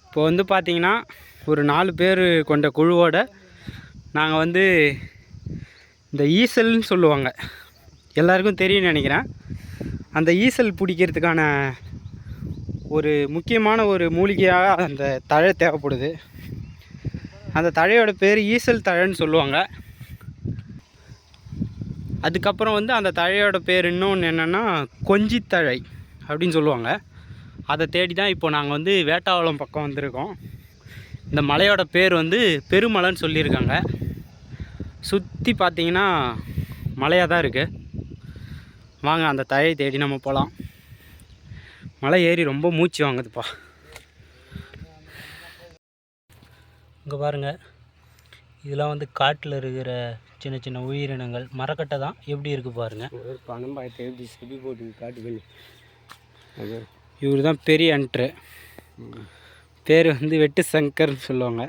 இப்போ வந்து பார்த்திங்கன்னா ஒரு 4 பேர் கொண்ட குழுவோட நாங்கள் வந்து இந்த ஈசல்னு சொல்லுவாங்க, எல்லாருக்கும் தெரியும்னு நினைக்கிறேன். அந்த ஈசல் பிடிக்கிறதுக்கான ஒரு முக்கியமான ஒரு மூலிகையாக அந்த தழை தேவைப்படுது. அந்த தழையோட பேர் ஈசல் தழைன்னு சொல்லுவாங்க. அதுக்கப்புறம் வந்து அந்த தழையோட பேர் இன்னொன்று என்னென்னா கொஞ்சித்தழை அப்படின்னு சொல்லுவாங்க. அதை தேடி தான் இப்போ நாங்கள் வந்து வேட்டாவளம் பக்கம் வந்திருக்கோம். இந்த மலையோட பேர் வந்து பெருமலைன்னு சொல்லியிருக்காங்க. சுற்றி பார்த்திங்கன்னா மலையாக தான் இருக்குது. வாங்க அந்த தழையை தேடி நம்ம போகலாம். மலை ஏறி ரொம்ப மூச்சு வாங்குதுப்பா. இங்கே பாருங்கள், இதெல்லாம் வந்து காட்டில் இருக்கிற சின்ன சின்ன உயிரினங்கள். மரக்கட்டை தான், எப்படி இருக்குது பாருங்கள். பணம் எப்படி செடி போட்டு காட்டு பண்ணி. இவர் தான் பெரிய அன்ட்ரு. பேர் வந்து வெட்டு சங்கர்னு சொல்லுவாங்க.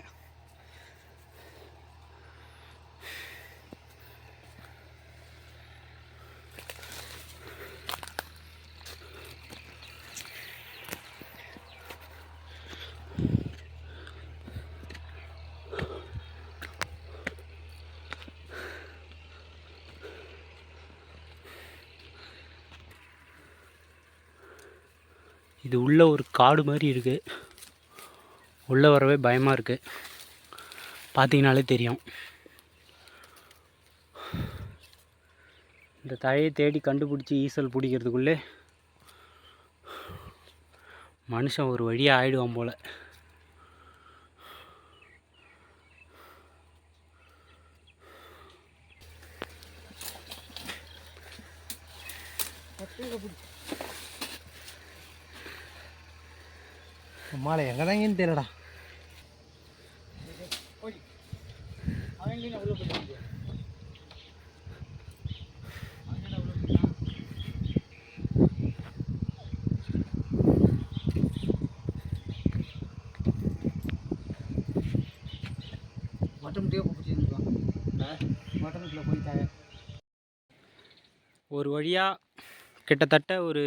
இது உள்ள ஒரு காடு மாதிரி இருக்குது. உள்ளே வரவே பயமாக இருக்குது, பார்த்தீங்கனாலே தெரியும். இந்த தழையை தேடி கண்டுபிடிச்சி ஈசல் பிடிக்கிறதுக்குள்ளே மனுஷன் ஒரு வழியாக ஆயிடுவான் போல். மாலை எங்கே தாங்கன்னு தெரியலடா. ஒரு வழியாக கிட்டத்தட்ட ஒரு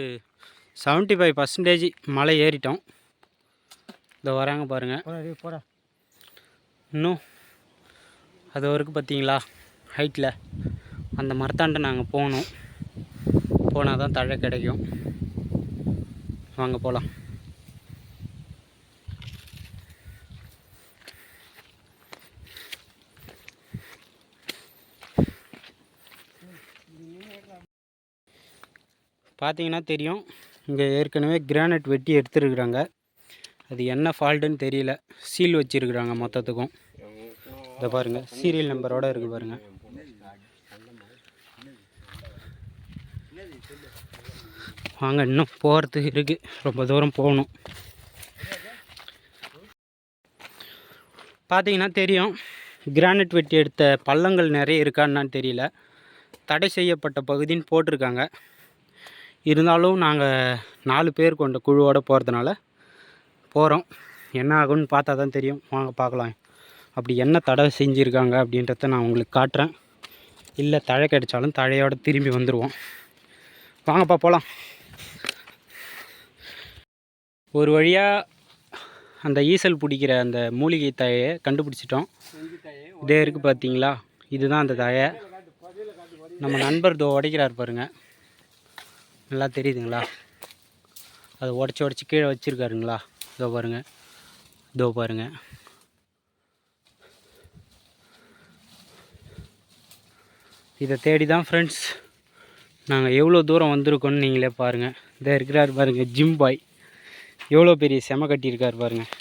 75% மலை ஏறிட்டோம். இதை வராங்க பாருங்கள். போடா இன்னும் அது வரைக்கும் பார்த்தீங்களா ஹைட்டில் அந்த மரத்தாண்டை நாங்கள் போகணும். போனால் தான் தழை கிடைக்கும். வாங்க போகலாம். பார்த்தீங்கன்னா தெரியும், இங்கே ஏற்கனவே கிரானைட் வெட்டி எடுத்துருக்குறாங்க. அது என்ன ஃபால்ட்டுன்னு தெரியல, சீல் வச்சுருக்குறாங்க மொத்தத்துக்கும். இதை பாருங்கள், சீரியல் நம்பரோடு இருக்குது பாருங்கள். வாங்க, இன்னும் போகிறதுக்கு இருக்குது, ரொம்ப தூரம் போகணும். பார்த்தீங்கன்னா தெரியும், கிரானைட் வெட்டி எடுத்த பள்ளங்கள் நிறைய இருக்கான்னு தெரியல. தடை செய்யப்பட்ட பகுதின்னு போட்டிருக்காங்க. இருந்தாலும் நாங்கள் 4 பேர் கொண்ட குழுவோடு போகிறதுனால போகிறோம். என்ன ஆகும்னு பார்த்தா தான் தெரியும். வாங்க பார்க்கலாம். அப்படி என்ன தடை செஞ்சுருக்காங்க அப்படின்றத நான் உங்களுக்கு காட்டுறேன். இல்லை தழை கிடைச்சாலும் தழையோடு திரும்பி வந்துடுவோம். வாங்கப்பா போகலாம். ஒரு வழியாக அந்த ஈசல் பிடிக்கிற அந்த மூலிகை தழையை கண்டுபிடிச்சிட்டோம். இதே இருக்குது பார்த்தீங்களா, இதுதான் அந்த தழை. நம்ம நண்பர் இதோ உடைக்கிறார் பாருங்கள், நல்லா தெரியுதுங்களா? அதை உடச்சி கீழே வச்சுருக்காருங்களா? இதோ பாருங்கள், இதோ பாருங்கள். இதை தேடி தான் ஃப்ரெண்ட்ஸ் நாங்கள் எவ்வளோ தூரம் வந்திருக்கோன்னு நீங்களே பாருங்கள். இதை இருக்கிறார் பாருங்கள் ஜிம் பாய், எவ்வளோ பெரிய செம கட்டியிருக்கார் பாருங்கள்.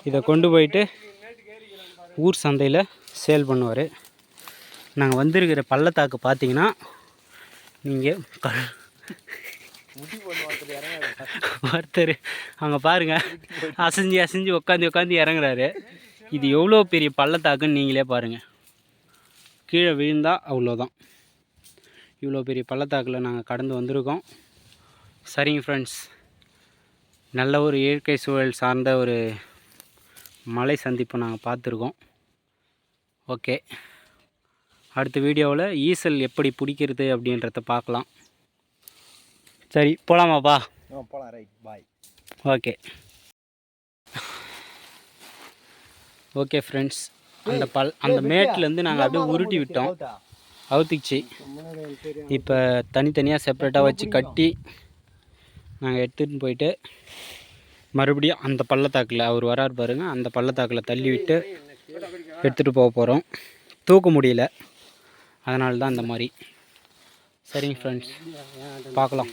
இதை கொண்டு போயிட்டு ஊர் சந்தையில் சேல் பண்ணுவார். நாங்கள் வந்திருக்கிற பள்ளத்தாக்கு பார்த்தீங்கன்னா நீங்கள் ஒருத்தர் அங்கே பாருங்கள், அசைஞ்சு உட்காந்து இறங்குறாரு. இது எவ்வளோ பெரிய பள்ளத்தாக்குன்னு நீங்களே பாருங்கள். கீழே விழுந்தால் அவ்வளோதான். இவ்வளோ பெரிய பள்ளத்தாக்கில் நாங்கள் கடந்து வந்திருக்கோம். சரிங்க ஃப்ரெண்ட்ஸ், நல்ல ஒரு இயற்கை சூழல் சார்ந்த ஒரு மலை சந்திப்பை நாங்கள் பார்த்துருக்கோம். ஓகே, அடுத்த வீடியோவில் ஈசல் எப்படி பிடிக்கிறது அப்படின்றத பார்க்கலாம். சரி போகலாமாப்பா? போகலாம், ரைட், பாய். ஓகே ஓகே ஃப்ரெண்ட்ஸ், அந்த மேட்லேருந்து நாங்கள் அப்படியே உருட்டி விட்டோம், அவுத்திச்சு. இப்போ தனித்தனியாக செப்பரேட்டாக வச்சு கட்டி நாங்கள் எடுத்துகிட்டு போயிட்டு மறுபடியும் அந்த பள்ளத்தாக்கில் அவர் வரார் பாருங்க, அந்த பள்ளத்தாக்கில் தள்ளி விட்டு எடுத்துகிட்டு போக போகிறோம். தூக்க முடியல, அதனால தான் அந்த மாதிரி. சரிங்க ஃப்ரெண்ட்ஸ், பார்க்கலாம்.